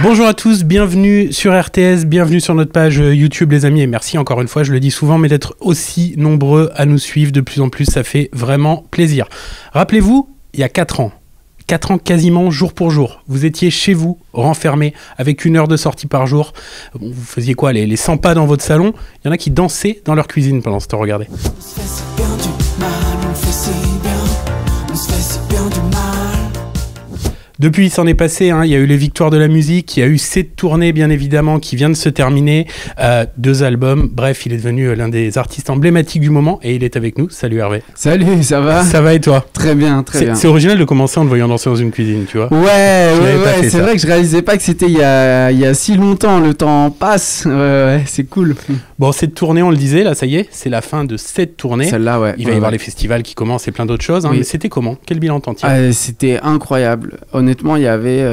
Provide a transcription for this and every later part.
Bonjour à tous, bienvenue sur RTS, bienvenue sur notre page YouTube les amis et merci encore une fois, je le dis souvent, mais d'être aussi nombreux à nous suivre de plus en plus, ça fait vraiment plaisir. Rappelez-vous, il y a 4 ans quasiment jour pour jour, vous étiez chez vous, renfermé, avec 1 heure de sortie par jour, vous faisiez quoi, les 100 pas dans votre salon, il y en a qui dansaient dans leur cuisine pendant ce temps, regardez. Depuis, il s'en est passé, hein. Il y a eu les victoires de la musique, il y a eu cette tournée, bien évidemment, qui vient de se terminer, 2 albums, bref, il est devenu l'un des artistes emblématiques du moment, et il est avec nous. Salut Hervé. Salut, ça va? Ça va et toi? Très bien, très bien. C'est original de commencer en te voyant danser dans une cuisine, tu vois? Ouais, c'est vrai que je réalisais pas que c'était il y a si longtemps, le temps passe, ouais, c'est cool. Bon, cette tournée, on le disait, là, ça y est, c'est la fin de cette tournée. Celle-là, ouais. Il va y avoir les festivals qui commencent et plein d'autres choses, hein, oui. Mais c'était comment? Quel bilan t'en tires? C'était incroyable. Honnêtement, il y avait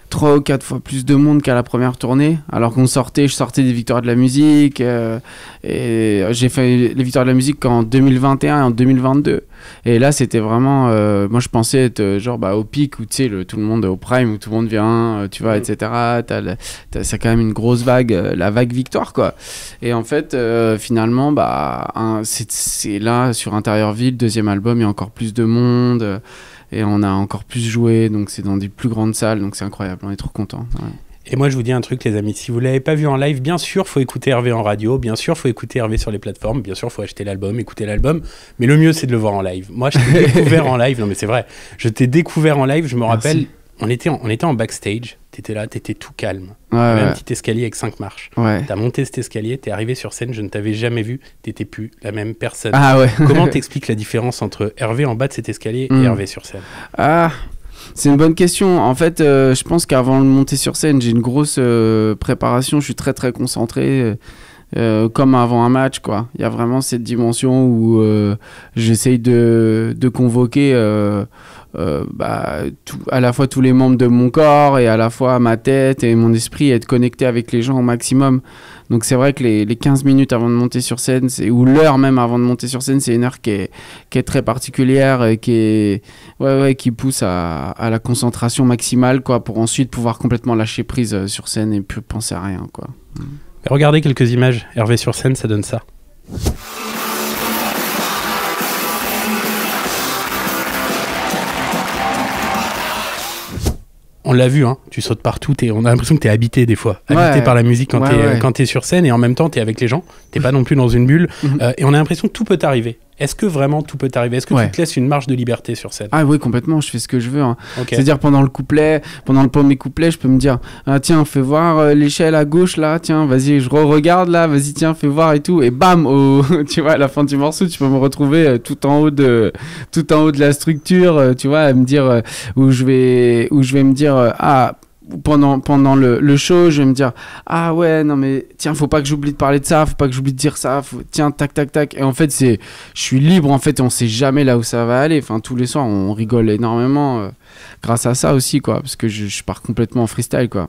3 ou 4 fois plus de monde qu'à la première tournée. Alors qu'on je sortais des victoires de la musique. Et j'ai fait les victoires de la musique en 2021 et en 2022. Et là, c'était vraiment... moi, je pensais être genre au pic où, tu sais, tout le monde au prime, où tout le monde vient, tu vois, etc. C'est quand même une grosse vague, la vague victoire, quoi. Et en fait, finalement, c'est là, sur Intérieur-Ville, 2e album, il y a encore plus de monde. Et on a encore plus joué, donc c'est dans des plus grandes salles, donc c'est incroyable, on est trop contents. Ouais. Et moi je vous dis un truc les amis, si vous ne l'avez pas vu en live, bien sûr faut écouter Hervé en radio, bien sûr faut écouter Hervé sur les plateformes, bien sûr faut acheter l'album, écouter l'album, mais le mieux c'est de le voir en live. Moi je t'ai découvert en live, non mais c'est vrai, je t'ai découvert en live, je me rappelle, on était en backstage, t'étais là, t'étais tout calme, il y avait un petit escalier avec 5 marches, t'as monté cet escalier, t'es arrivé sur scène, je ne t'avais jamais vu, t'étais plus la même personne. Ah ouais. Comment t'expliques la différence entre Hervé en bas de cet escalier et Hervé sur scène? C'est une bonne question. En fait, je pense qu'avant de monter sur scène, j'ai une grosse préparation, je suis très très concentré. Comme avant un match, quoi. Il y a vraiment cette dimension où j'essaye de convoquer à la fois tous les membres de mon corps et à la fois ma tête et mon esprit, être connecté avec les gens au maximum. Donc c'est vrai que les 15 minutes avant de monter sur scène, ou l'heure même avant de monter sur scène, c'est une heure qui est très particulière et qui pousse à la concentration maximale, quoi, pour ensuite pouvoir complètement lâcher prise sur scène et plus penser à rien, quoi. Regardez quelques images, Hervé sur scène, ça donne ça. On l'a vu, hein, tu sautes partout, on a l'impression que tu es habité des fois, habité par la musique quand tu es sur scène et en même temps tu es avec les gens, tu n'es pas non plus dans une bulle et on a l'impression que tout peut t'arriver. Est-ce que vraiment tout peut t'arriver? Est-ce que tu te laisses une marge de liberté sur scène? Ah oui, complètement, je fais ce que je veux. Hein. Okay. C'est-à-dire pendant le premier couplet, je peux me dire tiens, fais voir l'échelle à gauche là, tiens, vas-y, je regarde là, vas-y, tiens, fais voir et tout. Et bam, tu vois, à la fin du morceau, tu peux me retrouver tout en haut de la structure, tu vois, à me dire où je vais me dire pendant le show, je vais me dire ah ouais, non mais tiens, faut pas que j'oublie de parler de ça, faut pas que j'oublie de dire ça, tiens, tac tac tac. Et en fait, je suis libre, en fait, on sait jamais là où ça va aller. Enfin, tous les soirs, on rigole énormément grâce à ça aussi, quoi, parce que je pars complètement en freestyle, quoi.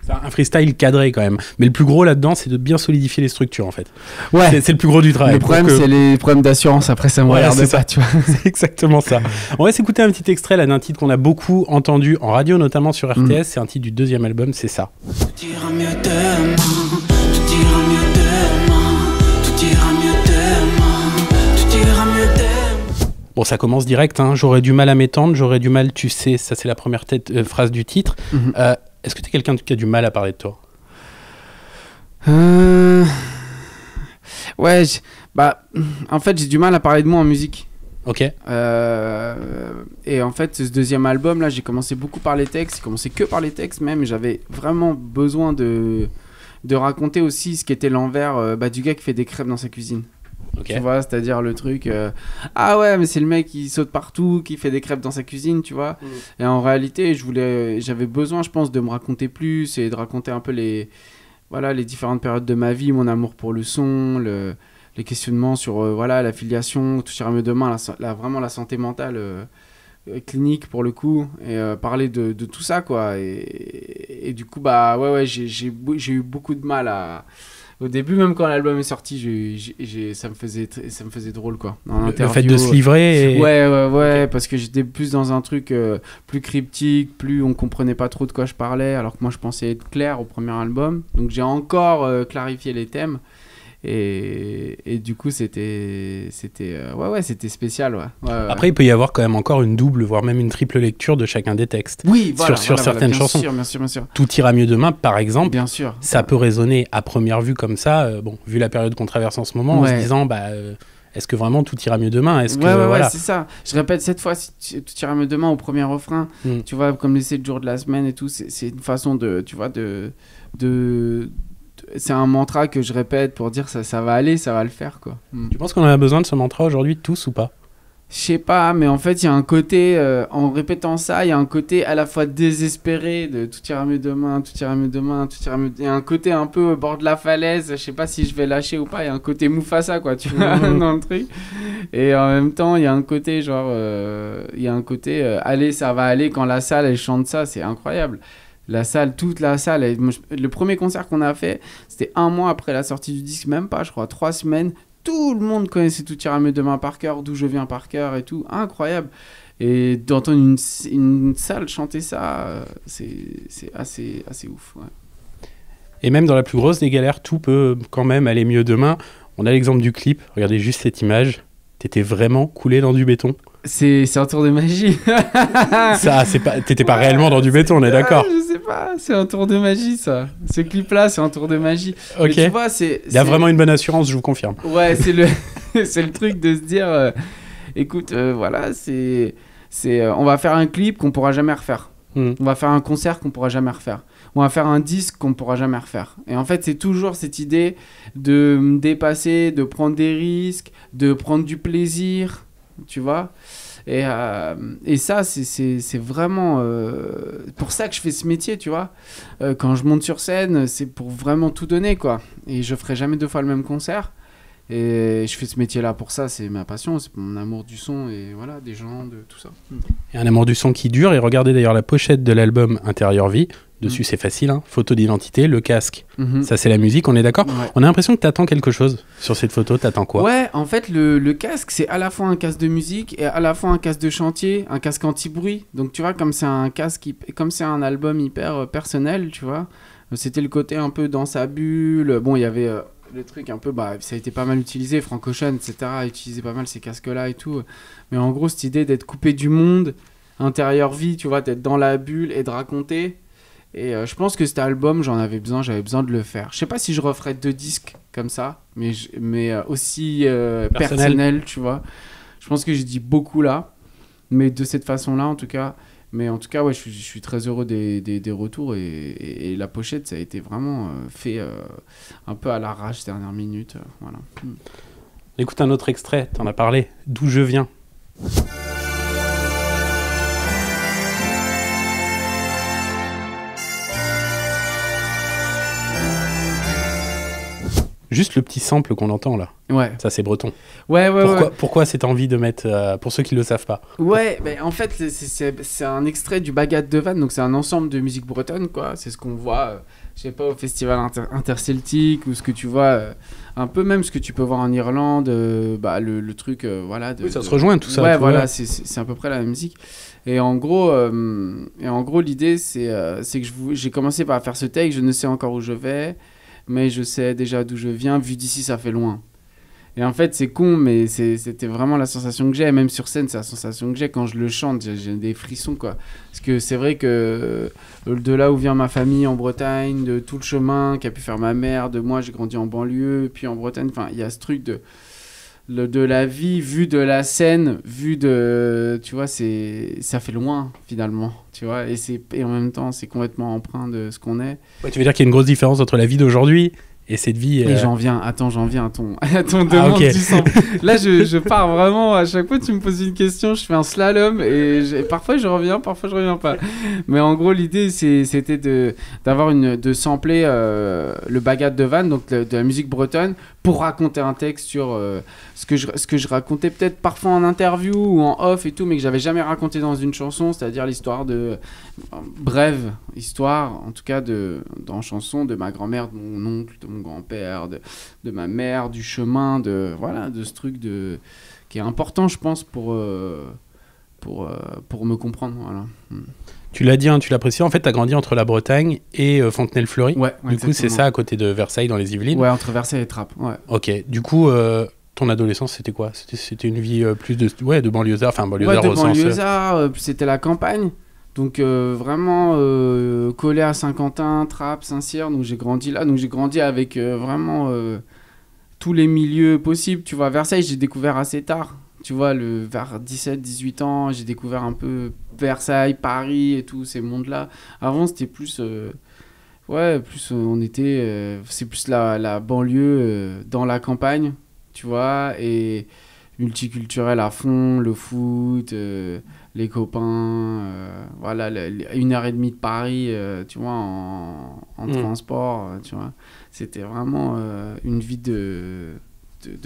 C'est un freestyle cadré quand même. Mais le plus gros là-dedans, c'est de bien solidifier les structures, en fait. Ouais. C'est le plus gros du travail. Le problème, c'est les problèmes d'assurance. Après, ça me regarde pas, tu vois. C'est exactement ça. On va s'écouter un petit extrait là d'un titre qu'on a beaucoup entendu en radio, notamment sur RTS. C'est un titre du 2e album, c'est ça. Tout ira mieux demain, tout ira mieux demain, tout ira mieux demain, tout ira mieux demain. Bon, ça commence direct, hein. J'aurais du mal à m'étendre, j'aurais du mal, tu sais, ça c'est la première phrase du titre. Est-ce que tu es quelqu'un qui a du mal à parler de toi? Ouais, en fait, j'ai du mal à parler de moi en musique. Ok. Et en fait, ce 2e album, là, j'ai commencé beaucoup par les textes, j'ai commencé que par les textes même, j'avais vraiment besoin de raconter aussi ce qu'était l'envers du gars qui fait des crêpes dans sa cuisine. Okay. Tu vois, c'est-à-dire le truc ah ouais, mais c'est le mec qui saute partout, qui fait des crêpes dans sa cuisine, tu vois. Et en réalité, j'avais besoin, je pense, de me raconter plus et de raconter un peu les différentes périodes de ma vie, mon amour pour le son, les questionnements sur la filiation, tout ira mieux demain, vraiment la santé mentale clinique pour le coup, et parler de tout ça, quoi. Et du coup, j'ai eu beaucoup de mal Au début, même quand l'album est sorti, ça me faisait drôle, quoi. Le fait de se livrer Ouais, parce que j'étais plus dans un truc plus cryptique, plus on comprenait pas trop de quoi je parlais, alors que moi je pensais être clair au premier album. Donc j'ai encore clarifié les thèmes. Et du coup, c'était spécial. Ouais. Après, il peut y avoir quand même encore une double, voire même une triple lecture de chacun des textes. Oui, sur certaines chansons. Bien sûr. Tout ira mieux demain, par exemple. Bien sûr. Ça peut résonner à première vue comme ça. Vu la période qu'on traverse en ce moment, en se disant, est-ce que vraiment tout ira mieux demain? Ouais, c'est ça. Je répète cette fois, si tout ira mieux demain au premier refrain. Tu vois, comme les 7 jours de la semaine et tout, c'est une façon de, tu vois, c'est un mantra que je répète pour dire ça va aller, ça va le faire, quoi. Tu penses qu'on en a besoin de ce mantra aujourd'hui, tous ou pas? Je sais pas, mais en fait, il y a un côté, en répétant ça, il y a un côté à la fois désespéré de tout ira mieux demain, tout ira mieux demain, tout ira mieux. Il y a un côté un peu au bord de la falaise, je sais pas si je vais lâcher ou pas. Il y a un côté Mufasa, quoi, tu vois, dans le truc. Et en même temps, il y a un côté, allez, ça va aller quand la salle, elle chante ça, c'est incroyable. La salle, toute la salle. Le premier concert qu'on a fait, c'était 1 mois après la sortie du disque, même pas, je crois, 3 semaines. Tout le monde connaissait Tout ira mieux demain par cœur, D'où je viens par cœur et tout. Incroyable. Et d'entendre une salle chanter ça, c'est assez ouf. Ouais. Et même dans la plus grosse des galères, tout peut quand même aller mieux demain. On a l'exemple du clip. Regardez juste cette image. T'étais vraiment coulé dans du béton. C'est un tour de magie. T'étais pas réellement dans du béton, on est d'accord. Je sais pas, c'est un tour de magie, ça. Ce clip-là, c'est un tour de magie. Ok. Mais tu vois, il y a vraiment une bonne assurance, je vous confirme. Ouais, c'est le truc de se dire, écoute, voilà, on va faire un clip qu'on pourra jamais refaire. On va faire un concert qu'on pourra jamais refaire. On va faire un disque qu'on pourra jamais refaire. Et en fait, c'est toujours cette idée de me dépasser, de prendre des risques, de prendre du plaisir, tu vois. Et ça, c'est vraiment pour ça que je fais ce métier, tu vois. Quand je monte sur scène, c'est pour vraiment tout donner, quoi. Et je ferai jamais 2 fois le même concert. Et je fais ce métier-là pour ça, c'est ma passion, c'est mon amour du son et voilà, des gens, de tout ça. Et un amour du son qui dure. Et regardez d'ailleurs la pochette de l'album Intérieur Vie. Dessus, c'est facile, hein. Photo d'identité, le casque, ça c'est la musique, on est d'accord? Ouais. On a l'impression que t'attends quelque chose sur cette photo, t'attends quoi? Ouais, en fait, le casque, c'est à la fois un casque de musique et à la fois un casque de chantier, un casque anti-bruit. Donc tu vois, comme c'est un casque, comme c'est un album hyper personnel, tu vois, c'était le côté un peu dans sa bulle. Bon, il y avait le truc un peu, ça a été pas mal utilisé, Frank Ocean, etc., utilisait pas mal ces casques-là et tout. Mais en gros, cette idée d'être coupé du monde, Intérieur Vie, tu vois, d'être dans la bulle et de raconter. Et je pense que cet album, j'avais besoin de le faire. Je sais pas si je referais 2 disques comme ça, mais aussi personnel, tu vois. Je pense que j'ai dit beaucoup là, mais de cette façon-là, en tout cas. Mais en tout cas, ouais, je suis très heureux des retours et la pochette, ça a été vraiment fait un peu à l'arrache, dernière minute. Voilà. Écoute un autre extrait, t'en as parlé. D'où je viens. Juste le petit sample qu'on entend là. Ouais. Ça, c'est breton. Ouais. Pourquoi cette envie de mettre, pour ceux qui ne le savent pas? Ouais, mais en fait, c'est un extrait du Bagat de Vannes, donc c'est un ensemble de musique bretonne, quoi. C'est ce qu'on voit, je sais pas, au festival interceltique, ou ce que tu vois, un peu même ce que tu peux voir en Irlande, le truc, voilà. Oui, ça se rejoint tout ça. Ouais, voilà, c'est à peu près la même musique. Et en gros, l'idée, c'est que j'ai commencé par faire ce take, je ne sais encore où je vais, mais je sais déjà d'où je viens, vu d'ici ça fait loin. Et en fait c'est con, mais c'était vraiment la sensation que j'ai, même sur scène c'est la sensation que j'ai quand je le chante, j'ai des frissons, quoi. Parce que c'est vrai que de là où vient ma famille en Bretagne, de tout le chemin qu'a pu faire ma mère, de moi j'ai grandi en banlieue, puis en Bretagne, enfin il y a ce truc de la vie vue de la scène, vue de, tu vois, ça fait loin finalement, tu vois, et en même temps c'est complètement empreint de ce qu'on est. Ouais, tu veux dire qu'il y a une grosse différence entre la vie d'aujourd'hui et cette vie. Et j'en viens à ton demande du sample. Là je pars vraiment, à chaque fois tu me poses une question, je fais un slalom et parfois je reviens, parfois je reviens pas. Mais en gros l'idée c'était de sampler le Bagat de Vannes, donc de la musique bretonne, pour raconter un texte sur ce que je racontais peut-être parfois en interview ou en off et tout, mais que j'avais jamais raconté dans une chanson, c'est-à-dire l'histoire brève histoire, en tout cas dans chanson, de ma grand-mère, de mon oncle, de mon grand-père, de ma mère, du chemin, de ce truc qui est important, je pense, pour me comprendre, voilà. Tu l'as dit, hein, tu l'as précisé, en fait, tu as grandi entre la Bretagne et Fontenay-le-Fleury. Ouais, du coup, c'est ça, à côté de Versailles, dans les Yvelines. Ouais, entre Versailles et Trappes, ouais. Ok, du coup, ton adolescence, c'était quoi ? C'était une vie plus de banlieusard, enfin banlieusard au sens... Ouais, de banlieusard, c'était la campagne, donc vraiment collé à Saint-Quentin, Trappes, Saint-Cyr, donc j'ai grandi là, donc j'ai grandi avec vraiment tous les milieux possibles, tu vois. Versailles, j'ai découvert assez tard. Tu vois, vers 17-18 ans, j'ai découvert un peu Versailles, Paris et tous ces mondes-là. Avant, c'était plus... on était... c'est plus la banlieue dans la campagne, tu vois, et multiculturel à fond, le foot, les copains, voilà, 1h30 de Paris, tu vois, en transport, tu vois. C'était vraiment une vie de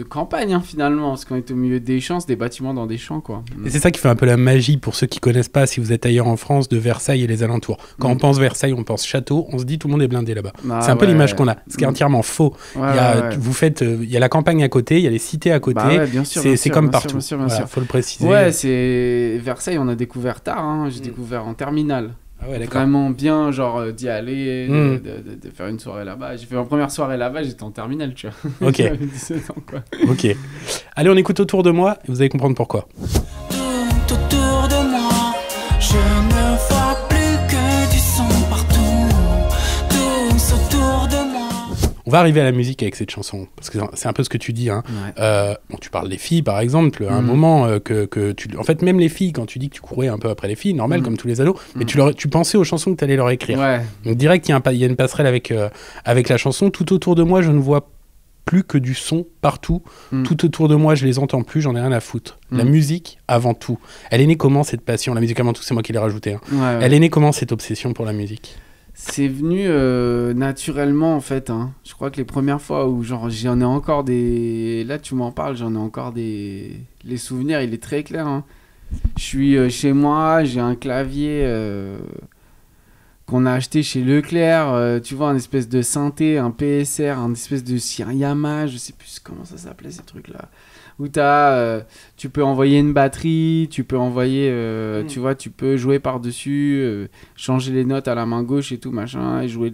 campagne, hein, finalement, parce qu'on est au milieu des champs, c'est des bâtiments dans des champs, quoi. Et c'est ça qui fait un peu la magie, pour ceux qui connaissent pas, si vous êtes ailleurs en France, de Versailles et les alentours. Quand on pense Versailles, on pense château, on se dit tout le monde est blindé là-bas. C'est un peu l'image qu'on a, ce qui est entièrement faux. Il y a la campagne à côté, il y a les cités à côté, bien sûr, c'est comme partout. Bien sûr. Faut le préciser. Ouais, c'est Versailles, on a découvert tard, hein. J'ai découvert en terminale. Ah ouais, vraiment bien, genre d'y aller, de faire une soirée là-bas. J'ai fait ma première soirée là-bas, j'étais en terminale, tu vois. Ok. J'avais 17 ans, quoi. Ok. Allez, on écoute Autour de moi et vous allez comprendre pourquoi. Tout autour de moi, je ne vois plus que du son partout. Tous autour de moi. On va arriver à la musique avec cette chanson, parce que c'est un peu ce que tu dis. Hein. Ouais. Tu parles des filles, par exemple, à un moment que tu... En fait, même les filles, quand tu dis que tu courais un peu après les filles, normal, comme tous les ados, mais tu pensais aux chansons que tu allais leur écrire. Ouais. Donc direct, il y a une passerelle avec la chanson. Tout autour de moi, je ne vois plus que du son partout. Tout autour de moi, je les entends plus, j'en ai rien à foutre. La musique, avant tout. Elle est née comment, cette passion ? La musique, avant tout, c'est moi qui l'ai rajouté. Hein. Ouais. Elle est née comment, cette obsession pour la musique ? C'est venu naturellement, en fait. Hein. Je crois que les premières fois où j'en ai encore des... Là, tu m'en parles, j'en ai encore des... Les souvenirs, il est très clair. Hein. Je suis chez moi, j'ai un clavier qu'on a acheté chez Leclerc. Tu vois, un espèce de synthé, un PSR, un espèce de Yamaha, je sais plus comment ça s'appelait, ces trucs-là. Où tu peux envoyer une batterie, tu peux envoyer, tu vois, tu peux jouer par-dessus, changer les notes à la main gauche et tout, machin, et jouer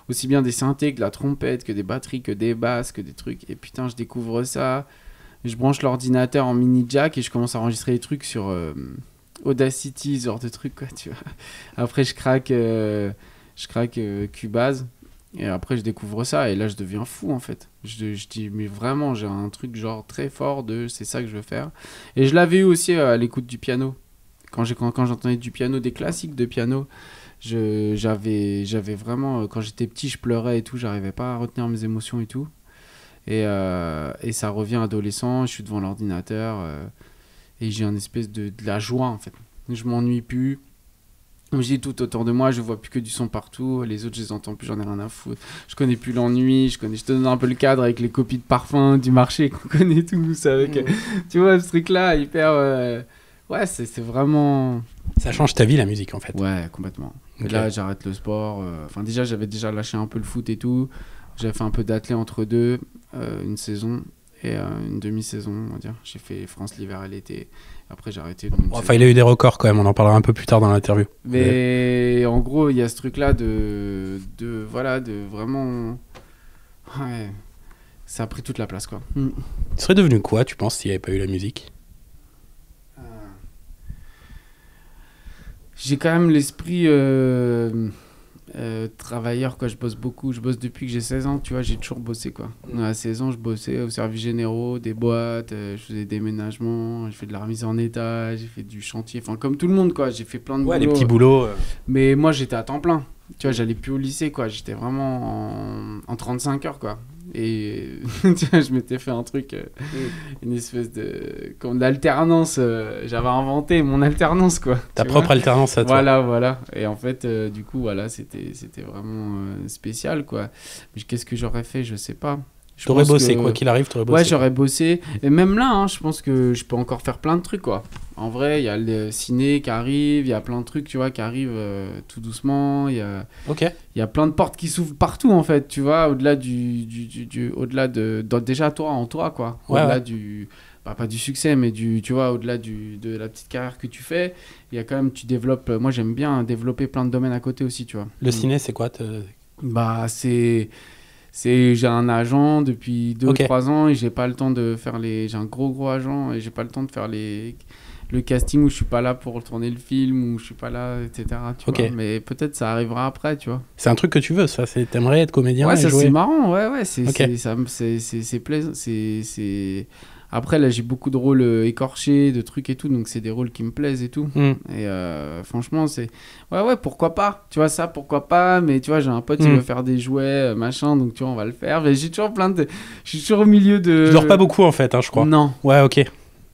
aussi bien des synthés que de la trompette, que des batteries, que des basses, que des trucs. Et putain, je découvre ça, je branche l'ordinateur en mini jack et je commence à enregistrer des trucs sur Audacity, ce genre de trucs, quoi, tu vois. Après, je craque Cubase. Et après, je découvre ça et là, je deviens fou, en fait. Je dis, mais vraiment, j'ai un truc genre très fort c'est ça que je veux faire. Et je l'avais eu aussi à l'écoute du piano. Quand j'entendais du piano, des classiques de piano, j'avais vraiment... Quand j'étais petit, je pleurais et tout, j'arrivais pas à retenir mes émotions et tout. Et ça revient adolescent, je suis devant l'ordinateur et j'ai une espèce de la joie, en fait. Je m'ennuie plus. Comme je dis, tout autour de moi, je vois plus que du son partout. Les autres, je les entends plus, j'en ai rien à foutre. Je connais plus l'ennui. Je te donne un peu le cadre avec les copies de parfums du marché qu'on connaît tous. Tu vois, ce truc-là, hyper... Ouais, c'est vraiment... Ça change ta vie, la musique, en fait. Ouais, complètement. Okay. Et là, j'arrête le sport. Enfin, déjà, j'avais déjà lâché un peu le foot et tout. J'avais fait un peu d'athlé entre deux, une saison et une demi-saison, on va dire. J'ai fait France l'hiver et l'été. Après, j'ai arrêté. Enfin, il a eu des records quand même, on en parlera un peu plus tard dans l'interview. Mais en gros, il y a ce truc-là de vraiment... Ouais, ça a pris toute la place, quoi. Tu serais devenu quoi, tu penses, s'il n'y avait pas eu la musique ? J'ai quand même l'esprit travailleur, quoi. Je bosse beaucoup, je bosse depuis que j'ai 16 ans, tu vois, j'ai toujours bossé, quoi. À 16 ans, je bossais au service généraux, des boîtes, je faisais des déménagements, j'ai fait de la remise en état, j'ai fait du chantier, enfin comme tout le monde, quoi. J'ai fait plein de boulots. Ouais, les petits boulots. Mais moi, j'étais à temps plein, tu vois, j'allais plus au lycée, quoi. J'étais vraiment en 35 heures, quoi. Et tu vois, je m'étais fait un truc, une espèce de... comme d'alternance, j'avais inventé mon alternance, quoi. Ta propre alternance à toi. Voilà. Et en fait, du coup, voilà, c'était vraiment spécial, quoi. Mais qu'est-ce que j'aurais fait ? Je sais pas. T'aurais bossé, quoi qu'il arrive, t'aurais bossé. Ouais, j'aurais bossé. Et même là, hein, je pense que je peux encore faire plein de trucs, quoi. En vrai, il y a le ciné qui arrive, il y a plein de trucs, tu vois, qui arrivent tout doucement. Il y a plein de portes qui s'ouvrent partout, en fait, tu vois, au-delà au-delà déjà toi, en toi, quoi. Au-delà du... pas du succès, mais tu vois, au-delà de la petite carrière que tu fais, il y a quand même, tu développes... Moi, j'aime bien développer plein de domaines à côté aussi, tu vois. Le ciné, c'est quoi j'ai un agent depuis 2-3 ans et j'ai pas le temps de faire j'ai un gros agent et j'ai pas le temps de faire le casting où je suis pas là pour tourner le film, où je suis pas là, etc. Tu vois. Mais peut-être ça arrivera après, tu vois. C'est un truc que tu veux, ça. T'aimerais être comédien? Ouais, et ça jouer. c'est marrant, ouais. C'est plaisant. Après, là, j'ai beaucoup de rôles écorchés, de trucs et tout, donc c'est des rôles qui me plaisent et tout. Et franchement, c'est... Ouais, pourquoi pas? Tu vois, ça, pourquoi pas? Mais tu vois, j'ai un pote qui veut faire des jouets, machin, donc tu vois, on va le faire. Mais j'ai toujours je suis toujours au milieu de... Je dors pas beaucoup, en fait, hein, je crois. Non. Ouais, ok.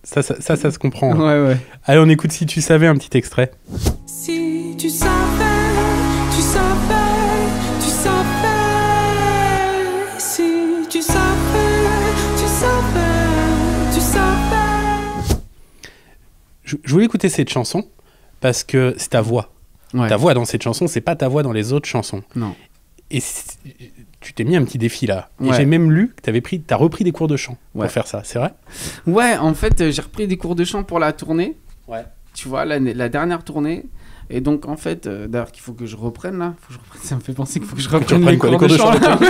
Ça se comprend. Hein. Ouais. Allez, on écoute Si tu savais, un petit extrait. Si tu savais, tu savais, tu savais. Si tu savais, tu savais, tu savais. Je voulais écouter cette chanson parce que c'est ta voix. Ouais. Ta voix dans cette chanson, c'est pas ta voix dans les autres chansons. Non. Et tu t'es mis un petit défi là. Et Ouais. j'ai même lu que t'as repris des cours de chant Ouais. pour faire ça, c'est vrai? Ouais, en fait, j'ai repris des cours de chant pour la tournée. Ouais. Tu vois, la dernière tournée. Et donc, en fait, d'ailleurs, qu'il faut que je reprenne là. Ça me fait penser qu'il faut que je reprenne les cours de chant. Là.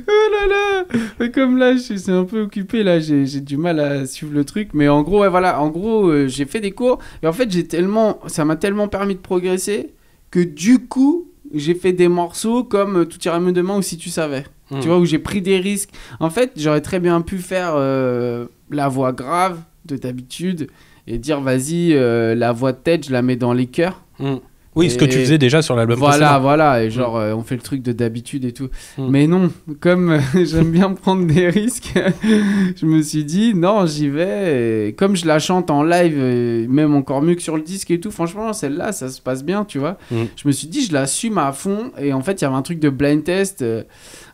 Oh là là. Mais comme là, je suis un peu occupé là. J'ai du mal à suivre le truc. Mais en gros, ouais, voilà. En gros, j'ai fait des cours. Et en fait, ça m'a tellement permis de progresser que du coup, j'ai fait des morceaux comme Tout ira mieux demain ou Si tu savais. Tu vois, où j'ai pris des risques. En fait, j'aurais très bien pu faire la voix grave de d'habitude et dire vas-y, la voix de tête, je la mets dans les chœurs. Oui, ce que tu faisais déjà sur l'album précédent. Voilà, et genre on fait le truc de d'habitude et tout. Mais non, comme j'aime bien prendre des risques, je me suis dit non, j'y vais. Et comme je la chante en live, même encore mieux que sur le disque et tout, franchement, celle-là, ça se passe bien, tu vois. Je me suis dit, je l'assume à fond. Et en fait, il y avait un truc de blind test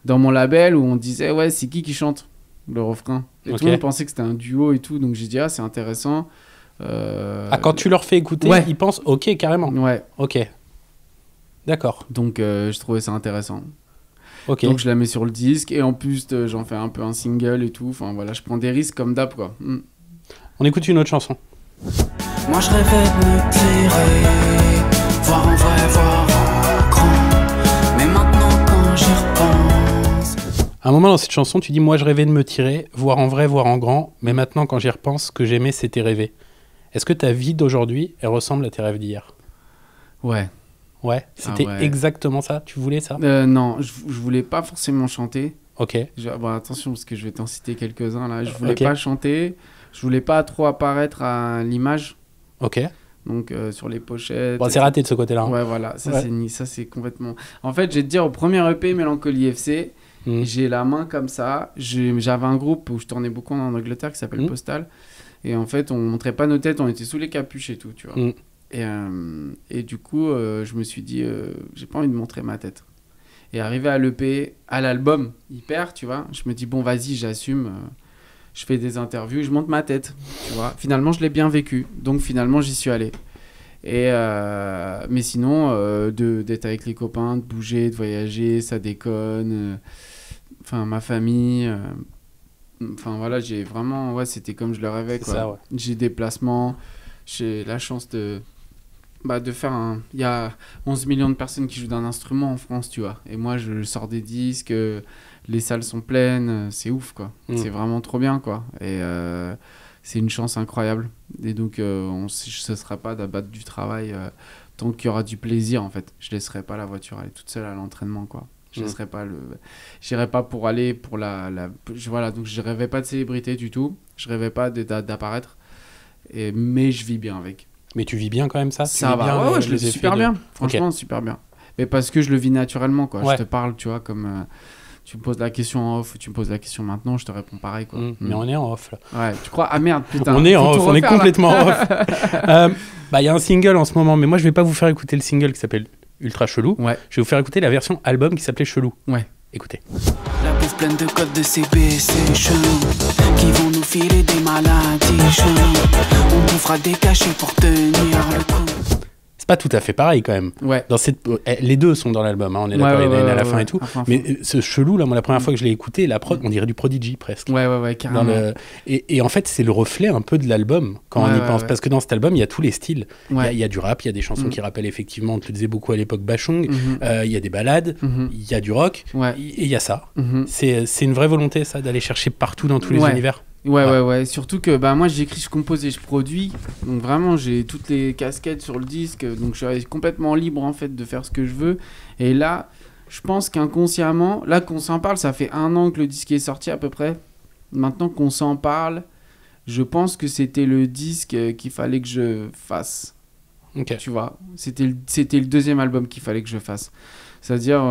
dans mon label où on disait, ouais, c'est qui chante le refrain. Et tout le monde pensait que c'était un duo et tout, donc j'ai dit, ah, c'est intéressant. Quand tu leur fais écouter, ils pensent ok, carrément. Ouais. Ok. D'accord. Donc je trouvais ça intéressant. Ok. Donc je la mets sur le disque et en plus j'en fais un peu un single et tout. Enfin voilà, je prends des risques comme d'hab quoi. On écoute une autre chanson. Moi je rêvais de me tirer, voir en vrai, voir en grand. Mais maintenant quand j'y repense. À un moment dans cette chanson, tu dis moi je rêvais de me tirer, voir en vrai, voir en grand. Mais maintenant quand j'y repense, ce que j'aimais c'était rêver. Est-ce que ta vie d'aujourd'hui, elle ressemble à tes rêves d'hier? Ouais. Ouais, c'était exactement ça. Tu voulais ça? Non, je voulais pas forcément chanter. Ok. Bon, attention parce que je vais t'en citer quelques-uns là. Je voulais pas chanter. Je voulais pas trop apparaître à l'image. Ok. Donc sur les pochettes. Bon, c'est raté de ce côté-là. Hein. Ouais, voilà. Ça c'est complètement. En fait, je vais te dire au premier EP Mélancolie FC, j'ai la main comme ça. J'avais un groupe où je tournais beaucoup en Angleterre qui s'appelle Postal. Et en fait, on montrait pas nos têtes, on était sous les capuches et tout, tu vois. Et du coup, je me suis dit, j'ai pas envie de montrer ma tête. Et arrivé à l'EP, à l'album, hyper, tu vois, je me dis, bon, vas-y, j'assume. Je fais des interviews, je monte ma tête, tu vois. Finalement, je l'ai bien vécu. Donc, finalement, j'y suis allé. Mais sinon, d'être avec les copains, de bouger, de voyager, ça déconne. Enfin, ma famille... Enfin voilà, j'ai vraiment, c'était comme je le rêvais quoi. Ça, ouais. J'ai des placements, j'ai la chance de faire il y a 11 millions de personnes qui jouent d'un instrument en France, tu vois. Et moi je sors des disques, les salles sont pleines, c'est ouf quoi. C'est vraiment trop bien quoi. Et c'est une chance incroyable. Et donc on ne cessera pas d'abattre du travail tant qu'il y aura du plaisir en fait. Je laisserai pas la voiture aller toute seule à l'entraînement quoi. J'irais pas pour aller pour voilà, donc je rêvais pas de célébrité du tout, je rêvais pas d'apparaître, mais je vis bien avec. Mais tu vis bien quand même ça va, bien, je le vis super bien, franchement super bien, mais parce que je le vis naturellement quoi. Je te parle, tu vois, comme tu me poses la question en off ou tu me poses la question maintenant, je te réponds pareil quoi. Mais on est en off là. Ouais, tu crois? Ah merde, putain. On est en off, on est complètement en off. Il y a un single en ce moment, mais moi je vais pas vous faire écouter le single qui s'appelle Ultra Chelou. Ouais. Je vais vous faire écouter la version album qui s'appelait Chelou. Ouais. Écoutez. La bouffe pleine de codes de CBC chelou, qui vont nous filer des maladies chelou. On bouffera des cachets pour tenir le coup. C'est pas tout à fait pareil quand même. Ouais. Les deux sont dans l'album, hein, on est d'accord, il y en a une à la fin et tout. Mais ce chelou, là, moi, la première fois que je l'ai écouté, la prod, on dirait du Prodigy presque. Ouais, carrément. Et en fait, c'est le reflet un peu de l'album quand on y pense. Parce que dans cet album, il y a tous les styles. Il y a du rap, il y a des chansons qui rappellent effectivement, on te le disait beaucoup à l'époque, Bachung. Il y a des ballades, il y a du rock. Et il y a ça. C'est une vraie volonté, ça, d'aller chercher partout dans tous les univers. Ouais. Surtout que moi j'écris, je compose et je produis. Donc vraiment j'ai toutes les casquettes sur le disque. Donc je suis complètement libre en fait de faire ce que je veux. Et là, je pense qu'inconsciemment, là qu'on s'en parle, ça fait 1 an que le disque est sorti à peu près. Maintenant qu'on s'en parle, je pense que c'était le disque qu'il fallait que je fasse. Okay. Tu vois, c'était le 2e album qu'il fallait que je fasse. C'est-à-dire...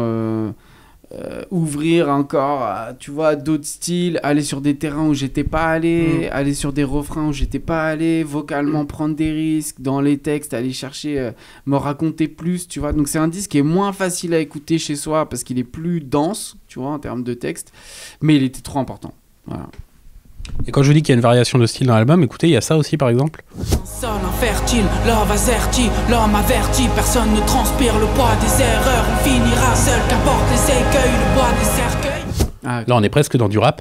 ouvrir encore à, tu vois, d'autres styles, aller sur des terrains où j'étais pas allé, aller sur des refrains où j'étais pas allé, vocalement prendre des risques dans les textes, aller chercher, me raconter plus, tu vois. Donc c'est un disque qui est moins facile à écouter chez soi parce qu'il est plus dense, tu vois, en termes de texte, mais il était trop important. Voilà. Et quand je vous dis qu'il y a une variation de style dans l'album, écoutez, il y a ça aussi par exemple. Sol infertile, l'homme averti, l'homme averti, personne ne transpire le poids des erreurs, on finira seul, qu'importe les écueils, le bois des cercueils. Ah, okay. Là on est presque dans du rap,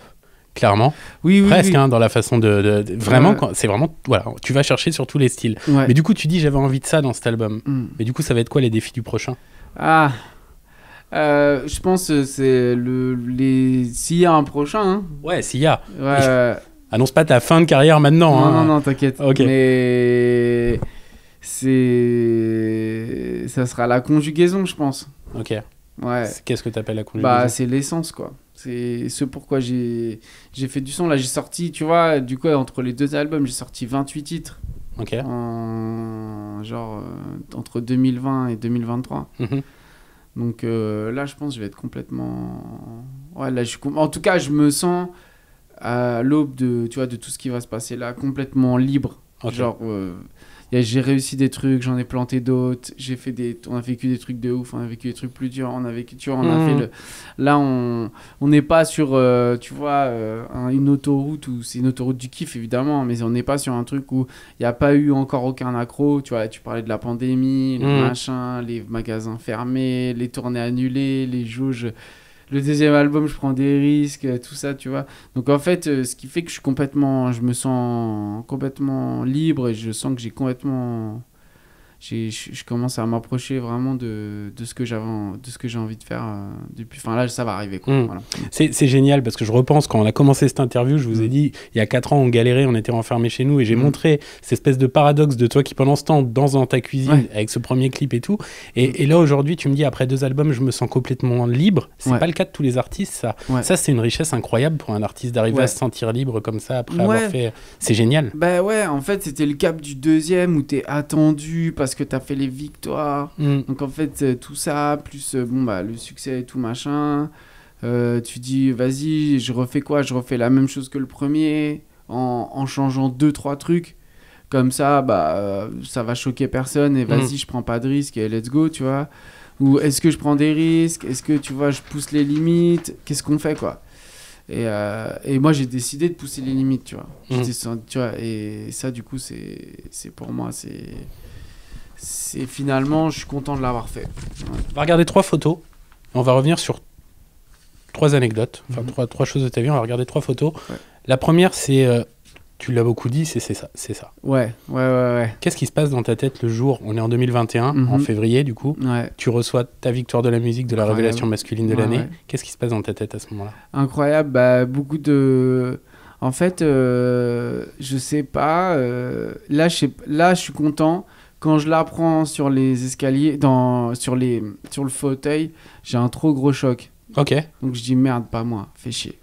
clairement. Oui. Presque, hein, dans la façon de vraiment, c'est vraiment, voilà, tu vas chercher sur tous les styles. Ouais. Mais du coup tu dis j'avais envie de ça dans cet album. Mais du coup ça va être quoi les défis du prochain ? Je pense que c'est s'il y a un prochain. Hein. Ouais, s'il y a. Ouais. Annonce pas ta fin de carrière maintenant. Non, t'inquiète. Okay. Mais ça sera la conjugaison, je pense. Ok. Ouais. Qu'est-ce que t'appelles la conjugaison ? C'est l'essence, quoi. C'est ce pourquoi j'ai fait du son. Là, j'ai sorti, tu vois, du coup, entre les 2 albums, j'ai sorti 28 titres. Ok. Entre 2020 et 2023. Donc là, je pense que je vais être complètement... Ouais, là, en tout cas, je me sens à l'aube de tout ce qui va se passer là, complètement libre. Okay. Genre, j'ai réussi des trucs, j'en ai planté d'autres, on a vécu des trucs de ouf, on a vécu des trucs plus durs, on a vécu, tu vois, on a fait là, on n'est pas sur, tu vois, une autoroute où c'est une autoroute du kiff, évidemment, mais on n'est pas sur un truc où il n'y a pas eu encore aucun accro, tu vois, tu parlais de la pandémie, le machin, les magasins fermés, les tournées annulées, les jauges... Le 2e album, je prends des risques, tout ça, tu vois. Donc en fait, ce qui fait que je me sens complètement libre et je sens que j'ai complètement... Je commence à m'approcher vraiment de ce que j'ai envie de faire depuis... Enfin là, ça va arriver, quoi. Voilà. C'est génial parce que je repense, quand on a commencé cette interview, je vous ai dit, il y a 4 ans, on galérait, on était enfermés chez nous et j'ai montré cette espèce de paradoxe de toi qui pendant ce temps danse dans ta cuisine avec ce premier clip et tout. Et là, aujourd'hui, tu me dis, après 2 albums, je me sens complètement libre. C'est pas le cas de tous les artistes, ça. Ça, c'est une richesse incroyable pour un artiste d'arriver à se sentir libre comme ça après avoir fait... C'est génial. Bah ouais, en fait, c'était le cap du 2e où t'es attendu parce que t'as fait les victoires. Donc en fait, tout ça, plus le succès et tout machin, tu dis, vas-y, je refais quoi ? Je refais la même chose que le premier, en changeant 2-3 trucs. Comme ça, ça va choquer personne et vas-y, je prends pas de risques et let's go, tu vois. Ou est-ce que je prends des risques ? Est-ce que, tu vois, je pousse les limites ? Qu'est-ce qu'on fait, quoi ? Et moi, j'ai décidé de pousser les limites, tu vois. Tu vois, et ça, du coup, c'est pour moi, c'est finalement, je suis content de l'avoir fait. Ouais. On va regarder 3 photos. On va revenir sur 3 anecdotes. Enfin, 3 choses de ta vie. On va regarder 3 photos. Ouais. La première, c'est... tu l'as beaucoup dit, c'est ça. Ouais. Qu'est-ce qui se passe dans ta tête le jour, on est en 2021, en février du coup, tu reçois ta victoire de la musique, de la révélation masculine de l'année. Qu'est-ce qui se passe dans ta tête à ce moment-là ? Incroyable, beaucoup de... En fait, je sais pas, là, je suis content. Quand je la prends sur les escaliers, sur le fauteuil, j'ai un trop gros choc. Ok. Donc je dis merde, pas moi, fais chier.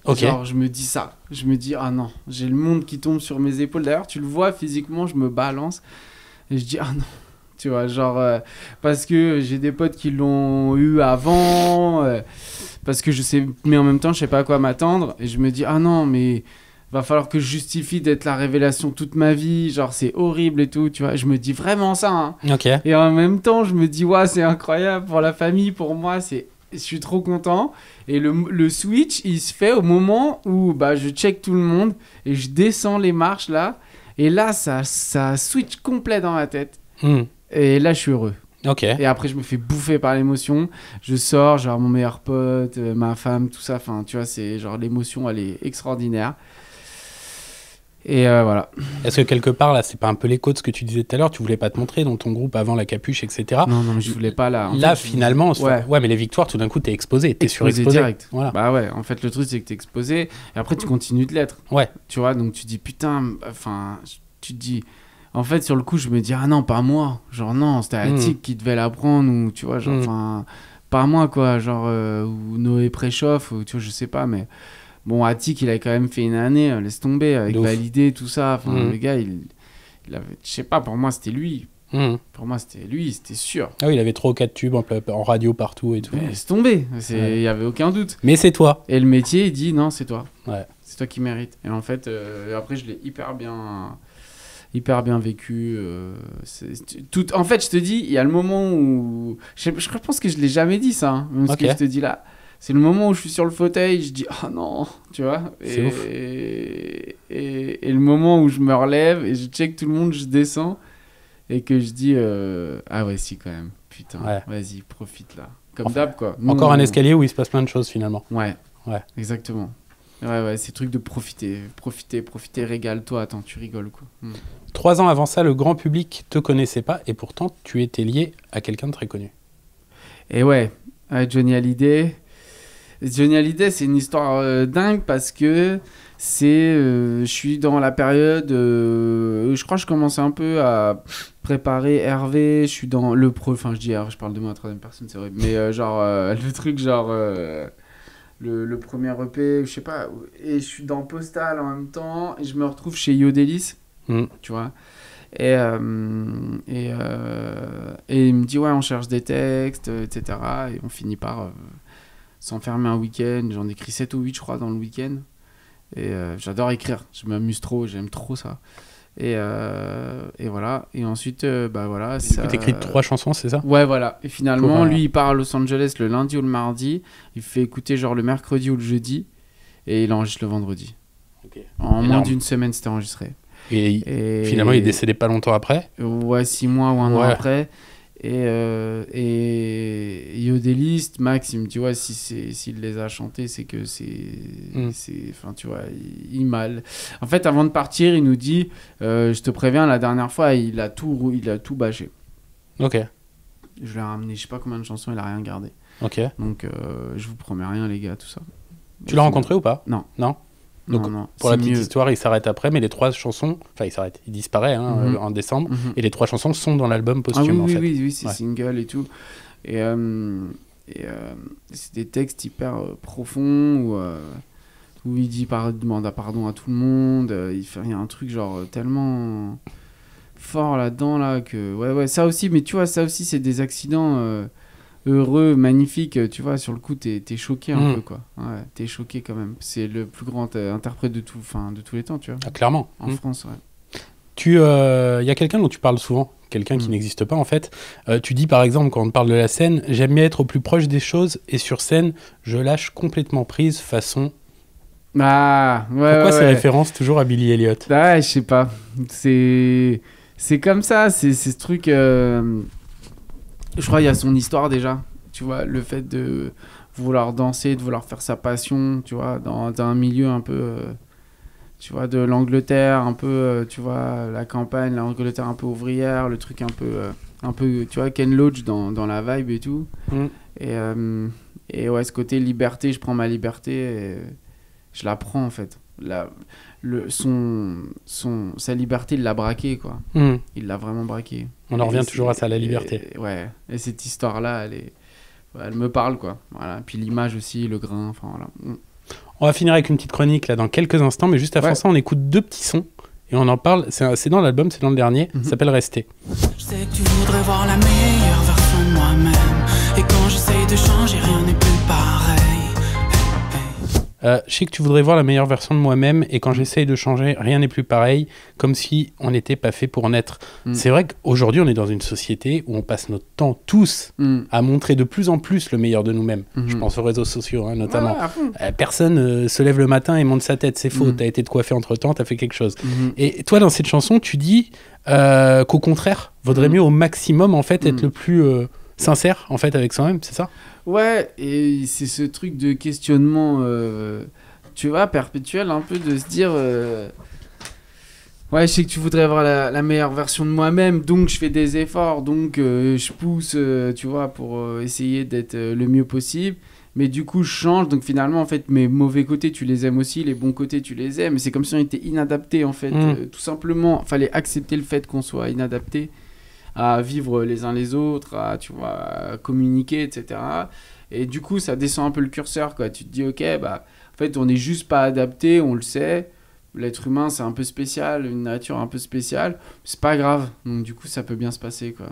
Okay. Genre, je me dis ça. Je me dis, ah non, j'ai le monde qui tombe sur mes épaules. D'ailleurs, tu le vois physiquement, je me balance. Et je dis, ah non. Tu vois, genre, parce que j'ai des potes qui l'ont eu avant. Parce que je sais, mais en même temps, je sais pas à quoi m'attendre. Et je me dis, ah non, mais va falloir que je justifie d'être la révélation toute ma vie. Genre, c'est horrible et tout. Tu vois, je me dis vraiment ça. Hein. Ok. Et en même temps, je me dis, ouais, c'est incroyable pour la famille. Pour moi, c'est je suis trop content. Et le switch, il se fait au moment où je check tout le monde et je descends les marches là. Et là, ça switch complet dans ma tête. Et là, je suis heureux. Ok. Et après, je me fais bouffer par l'émotion. Je sors, genre mon meilleur pote, ma femme, tout ça. Enfin, tu vois, c'est genre l'émotion, elle est extraordinaire. Et voilà. Est-ce que quelque part, là, c'est pas un peu l'écho de ce que tu disais tout à l'heure? Tu voulais pas te montrer dans ton groupe avant la capuche, etc. Non, mais je voulais pas là. Là, finalement, ouais, mais les victoires, tout d'un coup, t'es exposé. T'es surexposé. Direct. Voilà. Bah ouais, en fait, le truc, c'est que t'es exposé. Et après, tu continues de l'être. Ouais. Tu vois, donc tu dis, putain, enfin, tu te dis. En fait, sur le coup, je me dis, ah non, pas moi. Genre, non, c'était Attic qui devait l'apprendre. Ou tu vois, genre, enfin, pas moi, quoi. Genre, ou Noé Préchauffe, ou tu vois, je sais pas, mais. Bon, Attic, il a quand même fait une année, laisse tomber, avec Validé, tout ça. Enfin, le gars, il avait, je sais pas, pour moi, c'était lui. Pour moi, c'était lui, c'était sûr. Ah oui, il avait 3 ou 4 tubes en radio partout et tout. Mais laisse tomber, il y avait aucun doute. Mais c'est toi. Et le métier, il dit, non, c'est toi. Ouais. C'est toi qui mérites. Et en fait, après, je l'ai hyper bien vécu. En fait, je te dis, il y a le moment où... Je pense que je l'ai jamais dit, ça. Hein, ce que je te dis là. C'est le moment où je suis sur le fauteuil, je dis « Ah non !» Tu vois, c'est ouf. Et le moment où je me relève et je check tout le monde, je descends et que je dis Ah ouais, si quand même, putain, vas-y, profite là. Comme d'hab, quoi. Encore un escalier où il se passe plein de choses finalement. Ouais, exactement. Ouais, c'est le truc de profiter, régale-toi, attends, tu rigoles, quoi. 3 ans avant ça, le grand public te connaissait pas et pourtant, tu étais lié à quelqu'un de très connu. Et ouais, Johnny Hallyday... Johnny Hallyday, c'est une histoire dingue parce que je suis dans la période, je crois que je commençais un peu à préparer Hervé, je suis dans le je parle de moi à la troisième personne, c'est vrai, mais le truc le premier EP, je sais pas, et je suis dans Postal en même temps, et je me retrouve chez Yodelis, tu vois, et il me dit ouais, on cherche des textes, etc., et on finit par... s'enfermer un week-end, j'en écris 7 ou 8 je crois dans le week-end et j'adore écrire, je m'amuse trop, j'aime trop ça et voilà, et ensuite voilà, ça... Tu écris 3 chansons, c'est ça? Ouais, voilà, et finalement lui il part à Los Angeles le lundi ou le mardi, il fait écouter genre le mercredi ou le jeudi et il enregistre le vendredi. En moins d'une semaine c'était enregistré et finalement il est décédé pas longtemps après. 6 mois ou un an après. Et Yodelis, Max, il me dit ouais, s'il les a chantés, c'est que enfin tu vois, il mal. En fait, avant de partir, il nous dit je te préviens, la dernière fois, il a tout bâché. Ok. Je lui ai ramené, je sais pas combien de chansons, il a rien gardé. Ok. Donc je vous promets rien, les gars, tout ça. Tu l'as rencontré ou pas? Non. Donc, non, pour la petite histoire, il s'arrête après, mais les 3 chansons, enfin il disparaît en décembre, et les 3 chansons sont dans l'album posthume en fait. Oui, c'est single et tout. Et c'est des textes hyper profonds où il demande pardon à tout le monde, il y a un truc genre tellement fort là-dedans là que ouais, ça aussi, mais tu vois, ça aussi c'est des accidents heureux, magnifique, tu vois, sur le coup t'es choqué un peu, quoi. Ouais, t'es choqué quand même. C'est le plus grand interprète de tous les temps, tu vois. Ah, clairement. En France, ouais. Y a quelqu'un dont tu parles souvent, quelqu'un qui n'existe pas en fait. Tu dis par exemple, quand on parle de la scène, j'aime bien être au plus proche des choses et sur scène, je lâche complètement prise façon... Ah, ouais. Pourquoi ces références toujours à Billy Elliot? Ah, je sais pas. C'est comme ça, c'est ce truc... Je crois qu'il y a son histoire déjà, tu vois, le fait de vouloir danser, de vouloir faire sa passion, tu vois, dans un milieu un peu, tu vois, de l'Angleterre, un peu, tu vois, la campagne, l'Angleterre un peu ouvrière, le truc un peu, tu vois, Ken Loach dans la vibe et tout. Et ouais, ce côté liberté, je prends ma liberté et je la prends en fait. Sa liberté, il l'a braqué, quoi. Il l'a vraiment braqué. On en revient toujours à ça, la liberté. Ouais, et cette histoire-là, elle me parle, quoi. Voilà. Puis l'image aussi, le grain, enfin voilà. On va finir avec une petite chronique là dans quelques instants, mais juste avant ça, on écoute 2 petits sons et on en parle. C'est dans l'album, c'est dans le dernier, ça s'appelle Rester. Je sais que tu voudrais voir la meilleure version de moi-même, et quand j'essaye de changer, rien n'est plus pareil. Je sais que tu voudrais voir la meilleure version de moi-même et quand j'essaye de changer, rien n'est plus pareil, comme si on n'était pas fait pour naître. C'est vrai qu'aujourd'hui, on est dans une société où on passe notre temps tous à montrer de plus en plus le meilleur de nous-mêmes. Je pense aux réseaux sociaux, notamment. Personne se lève le matin et monte sa tête, c'est faux. T'as été te coiffer entre-temps, t'as fait quelque chose. Et toi, dans cette chanson, tu dis qu'au contraire, vaudrait mieux au maximum, en fait, être le plus sincère, en fait, avec soi-même, c'est ça ? Ouais, et c'est ce truc de questionnement, tu vois, perpétuel, un peu de se dire... Ouais, je sais que tu voudrais avoir la meilleure version de moi-même, donc je fais des efforts, donc je pousse, tu vois, pour essayer d'être le mieux possible. Mais du coup, je change, donc finalement, en fait, mes mauvais côtés, tu les aimes aussi, les bons côtés, tu les aimes. C'est comme si on était inadapté, en fait. Tout simplement, fallait accepter le fait qu'on soit inadapté à vivre les uns les autres, à, tu vois, à communiquer, etc. Et du coup, ça descend un peu le curseur, quoi. Tu te dis, ok, bah, en fait, on n'est juste pas adapté, on le sait. L'être humain, c'est un peu spécial, une nature un peu spéciale. C'est pas grave, donc du coup, ça peut bien se passer, quoi.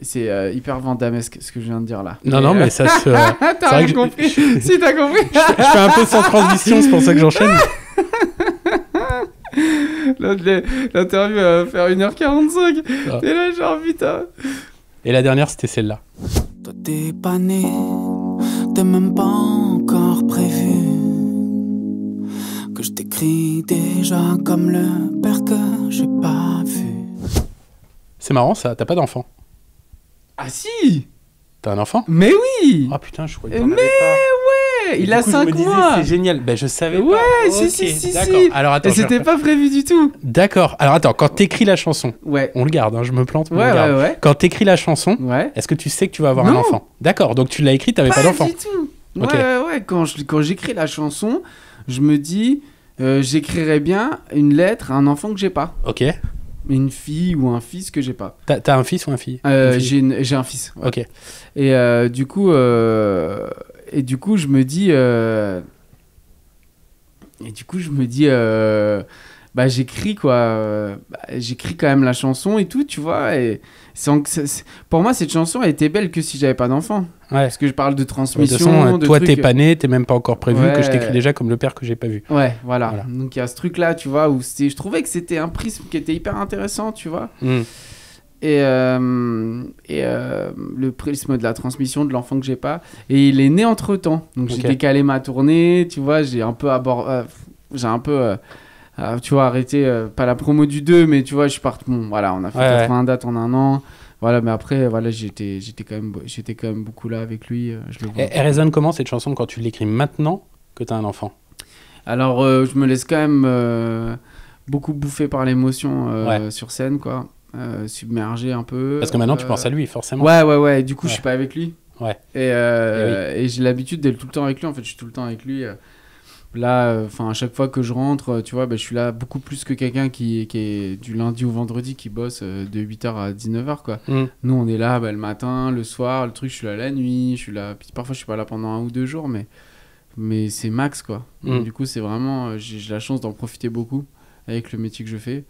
C'est hyper vandamesque ce que je viens de dire là. Non, mais ça se... T'as rien compris. Si, t'as compris. Je fais un peu sans transition, c'est pour ça que j'enchaîne. L'interview va faire 1h45. Ah. Et là, genre, putain. Et la dernière, c'était celle-là. Toi, t'es pas né, t'es même pas encore prévu. Que je t'écris déjà comme le père que j'ai pas vu. C'est marrant ça, t'as pas d'enfant. Ah si. T'as un enfant? Mais oui. Ah putain, je croyais que t'en avais pas. Ouais, il a 5 mois. C'est génial, ben je savais ouais, pas. Ouais, si. Si. Alors attends, c'était pas prévu du tout. D'accord, alors attends, quand t'écris la chanson, ouais. On le garde, je me plante, mais ouais. Quand t'écris la chanson, est-ce que tu sais que tu vas avoir un enfant? D'accord, donc tu l'as écrit, t'avais pas d'enfant. Pas du tout. Ouais, quand j'écris la chanson, je me dis... j'écrirais bien une lettre à un enfant que j'ai pas. Ok. Une fille ou un fils que j'ai pas. T'as un fils ou une fille? J'ai un fils. Ouais. Ok. Et du coup, je me dis... bah j'écris quoi, j'écris quand même la chanson et tout, tu vois, et pour moi cette chanson elle était belle que si j'avais pas d'enfant, parce que je parle de transmission, de toute façon, de toi trucs... t'es pas né, t'es même pas encore prévu, que je t'écris déjà comme le père que j'ai pas vu. Voilà. Donc il y a ce truc là, tu vois, où je trouvais que c'était un prisme qui était hyper intéressant, tu vois. Et le prisme de la transmission de l'enfant que j'ai pas, et il est né entre temps, donc j'ai décalé ma tournée, tu vois, j'ai un peu tu vois, arrêté, pas la promo du 2, mais tu vois, je suis parti. Bon, voilà, on a fait 80 dates en un an. Voilà, mais après, voilà, j'étais quand même beaucoup là avec lui. Je le vois. Elle résonne comment cette chanson quand tu l'écris maintenant que tu as un enfant? Alors, je me laisse quand même beaucoup bouffer par l'émotion sur scène, quoi. Submerger un peu. Parce que maintenant, tu penses à lui, forcément. Ouais. Du coup, je suis pas avec lui. Ouais. Et j'ai l'habitude d'être tout le temps avec lui. En fait, je suis tout le temps avec lui. Là, à chaque fois que je rentre, tu vois, je suis là beaucoup plus que quelqu'un qui est du lundi au vendredi, qui bosse de 8h à 19h, quoi. Nous, on est là le matin, le soir, le truc, je suis là la nuit, je suis là... Puis parfois, je suis pas là pendant 1 ou 2 jours, mais c'est max, quoi. Donc, du coup, c'est vraiment... J'ai la chance d'en profiter beaucoup avec le métier que je fais.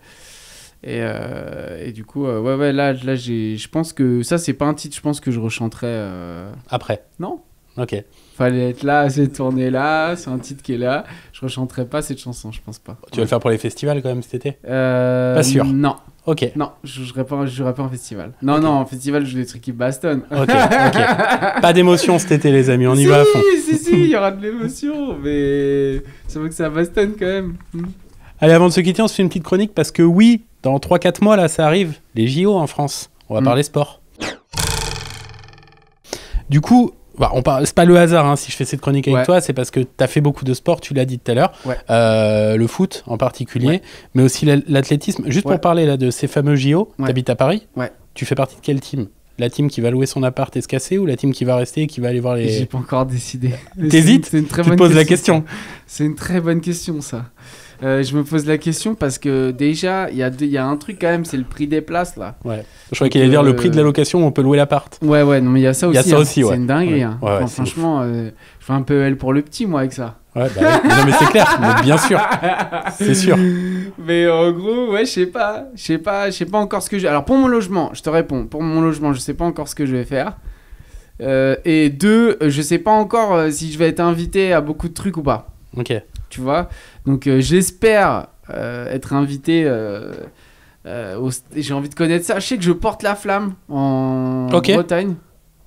Et du coup, là, je pense que... Ça, c'est pas un titre, je pense que je rechanterai... Après? Non. Ok. Fallait être là, cette tournée-là, c'est un titre qui est là. Je rechanterai pas cette chanson, je pense pas. Tu vas le faire pour les festivals quand même cet été? Pas sûr. Non. Ok. Non, je jouerai pas en festival. Non, en festival, je joue des trucs qui bastonnent. Ok. Pas d'émotion cet été, les amis, on y va à fond. Si, il y aura de l'émotion, mais ça veut que ça bastonne quand même. Allez, avant de se quitter, on se fait une petite chronique parce que oui, dans 3-4 mois, là, ça arrive, les JO en France. On va parler sport. Du coup... c'est pas le hasard si je fais cette chronique avec toi, c'est parce que tu as fait beaucoup de sport, tu l'as dit tout à l'heure, le foot en particulier, mais aussi l'athlétisme. Juste pour parler là, de ces fameux JO, tu habites à Paris, tu fais partie de quelle team? La team qui va louer son appart et se casser, ou la team qui va rester et qui va aller voir les... J'ai pas encore décidé. T'hésites? Tu te poses la question. C'est une très bonne question, ça. Je me pose la question parce que déjà, il y a un truc quand même, c'est le prix des places là. Ouais. Je croyais qu'il allait dire le prix de la location où on peut louer l'appart. Ouais, non mais il y a ça aussi. Ouais. C'est une dinguerie. Franchement, je fais un PEL pour le petit moi avec ça. Ouais, non mais c'est clair, mais bien sûr. C'est sûr. Mais en gros, je sais pas encore ce que je... Alors pour mon logement, je te réponds. Pour mon logement, je sais pas encore ce que je vais faire. Et 2, je sais pas encore si je vais être invité à beaucoup de trucs ou pas. Ok. Tu vois, donc j'espère être invité. J'ai envie de connaître ça. Je sais que je porte la flamme en Bretagne.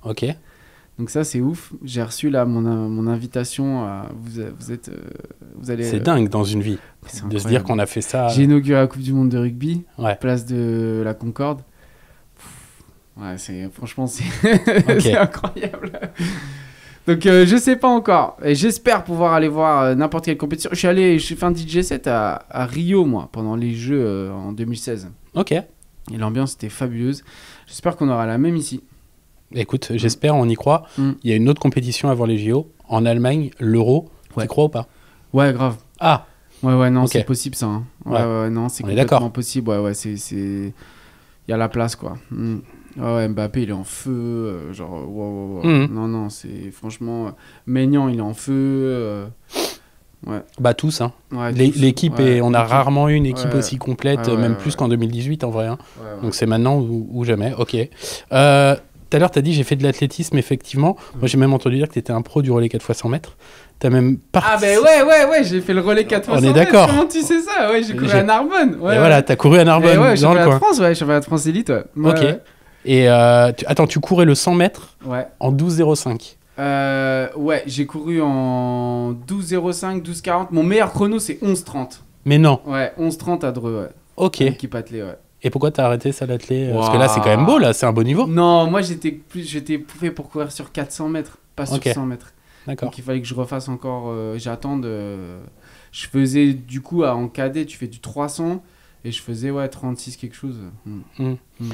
Ok. Donc ça c'est ouf. J'ai reçu là mon invitation. Vous allez. C'est dingue dans une vie de se dire qu'on a fait ça. J'ai inauguré la Coupe du Monde de rugby. Place de la Concorde. Ouais, franchement c'est c'est incroyable. Donc je sais pas encore. Et j'espère pouvoir aller voir n'importe quelle compétition. J'ai fait un DJ set à Rio moi pendant les Jeux en 2016. Ok. Et l'ambiance était fabuleuse. J'espère qu'on aura la même ici. Écoute, j'espère, on y croit. Il y a une autre compétition avant les JO en Allemagne, l'Euro. Tu y crois ou pas? Ouais, grave. Ah. Ouais, non, c'est possible ça. Hein. Ouais, non, c'est complètement possible. Ouais, il y a la place quoi. Ouais, Mbappé il est en feu, wow. Non, c'est franchement Maignan il est en feu. Ouais. Bah tous hein. Ouais, l'équipe on a rarement eu une équipe aussi complète, même plus qu'en 2018 en vrai. Hein. Donc c'est maintenant ou jamais. Ok. Tout à l'heure, tu as dit j'ai fait de l'athlétisme, effectivement. Moi, j'ai même entendu dire que tu étais un pro du relais 4x100 mètres. Tu as même participé. Ah, ben ouais, j'ai fait le relais 4x100 mètres. On est d'accord. Comment tu sais ça? Ouais, j'ai couru à Narbonne. Et voilà, tu as couru à Narbonne. Dans le coin. Championnat de France élite. Ok. Et attends, tu courais le 100 mètres en 12,05. Ouais, j'ai couru en 12,05, 12,40. Mon meilleur chrono, c'est 11,30. Mais non. Ouais, 11,30 à Dreux, ouais. Ok. Équipe athlée, ouais. Et pourquoi t'as arrêté ça l'athlé? Parce que là, c'est quand même beau, là, c'est un beau niveau. Non, moi, j'étais fait pour courir sur 400 mètres, pas sur 100 mètres. D'accord. Donc, il fallait que je refasse encore... j'attende... Je faisais, du coup, en cadet, tu fais du 300... Et je faisais 36 quelque chose.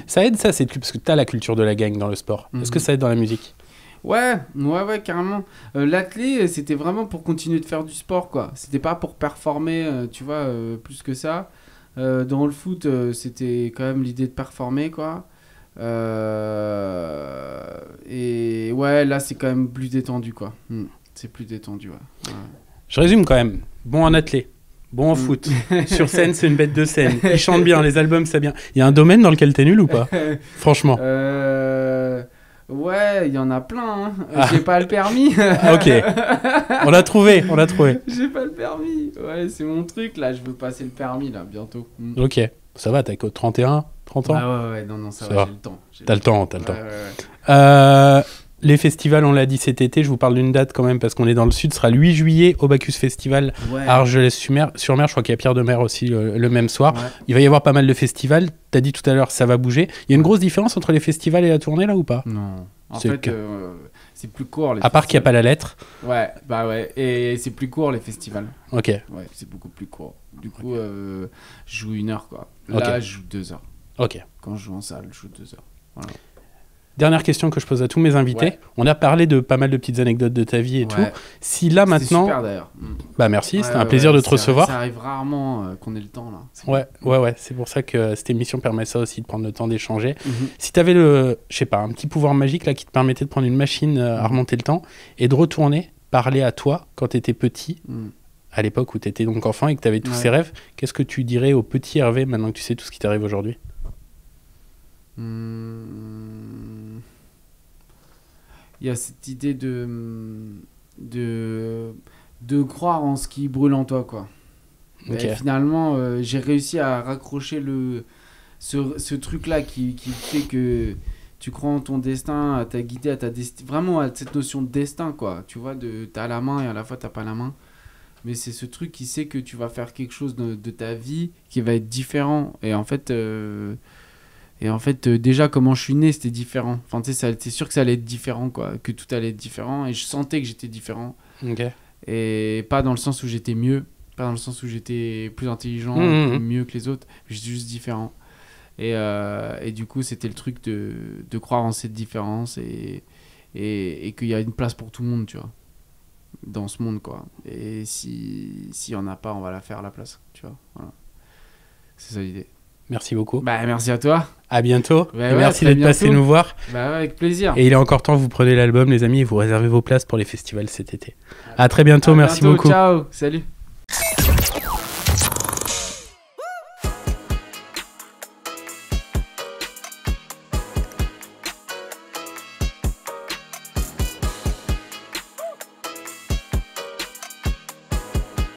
Ça aide ça, parce que t'as la culture de la gang dans le sport. Est-ce que ça aide dans la musique? Ouais, carrément. L'athlé, c'était vraiment pour continuer de faire du sport, quoi. C'était pas pour performer, tu vois, plus que ça. Dans le foot, c'était quand même l'idée de performer, quoi. Et ouais, là, c'est quand même plus détendu, quoi. C'est plus détendu, ouais. Je résume quand même. Bon en athlé. Bon en foot. Sur scène, c'est une bête de scène. Il chante bien, les albums, c'est bien. Il y a un domaine dans lequel t'es nul ou pas? Franchement. Ouais, il y en a plein. Hein. J'ai pas le permis. Ok. On l'a trouvé. J'ai pas le permis. Ouais, c'est mon truc là. Je veux passer le permis là, bientôt. Ok. Ça va, t'as quoi, 31, 30 ans? Ah ouais, non, ça va, j'ai le temps. T'as le temps. Les festivals, on l'a dit cet été, je vous parle d'une date quand même parce qu'on est dans le sud, ce sera le 8 juillet au Bacchus Festival à Argelès-sur-Mer. Je crois qu'il y a Pierre de Mer aussi le même soir. Ouais. Il va y avoir pas mal de festivals. Tu as dit tout à l'heure, ça va bouger. Il y a une grosse différence entre les festivals et la tournée là ou pas? Non. En fait, c'est plus court. À part qu'il n'y a pas la lettre. Ouais, bah ouais. Et c'est plus court les festivals. Ok. Ouais, c'est beaucoup plus court. Du coup, je joue 1 heure quoi. Là, je joue 2 heures. Ok. Quand je joue en salle, je joue 2 heures. Voilà. Dernière question que je pose à tous mes invités. On a parlé de pas mal de petites anecdotes de ta vie et tout. Si là maintenant... C'était super d'ailleurs. Bah merci, c'était un plaisir de te recevoir. Ça arrive rarement qu'on ait le temps là. Ouais. C'est pour ça que cette émission permet ça aussi, de prendre le temps d'échanger. Si tu avais un petit pouvoir magique là qui te permettait de prendre une machine à remonter le temps et de retourner parler à toi quand tu étais petit, à l'époque où tu étais donc enfant et que tu avais tous ces rêves, qu'est-ce que tu dirais au petit Hervé maintenant que tu sais tout ce qui t'arrive aujourd'hui? Il y a cette idée de croire en ce qui brûle en toi quoi. Okay. Et finalement j'ai réussi à raccrocher ce truc là qui fait que tu crois en ton destin, à ta guidée, vraiment à cette notion de destin quoi, tu vois, t'as la main et à la fois t'as pas la main, mais c'est ce truc qui sait que tu vas faire quelque chose de ta vie qui va être différent. Et en fait déjà, comment je suis né, c'était différent. Enfin, tu sais, c'est sûr que ça allait être différent, quoi. Que tout allait être différent. Et je sentais que j'étais différent. Okay. Et pas dans le sens où j'étais mieux. Pas dans le sens où j'étais plus intelligent, mieux que les autres. J'étais juste différent. Et du coup, c'était le truc de croire en cette différence et qu'il y a une place pour tout le monde, tu vois. Dans ce monde, quoi. Et s'il y en a pas, on va la faire à la place, tu vois. Voilà. C'est ça l'idée. Merci beaucoup. Bah, merci à toi. À bientôt. Et merci d'être passé nous voir. Bah, avec plaisir. Et il est encore temps, vous prenez l'album, les amis, et vous réservez vos places pour les festivals cet été. À très bientôt, merci beaucoup. Ciao, salut.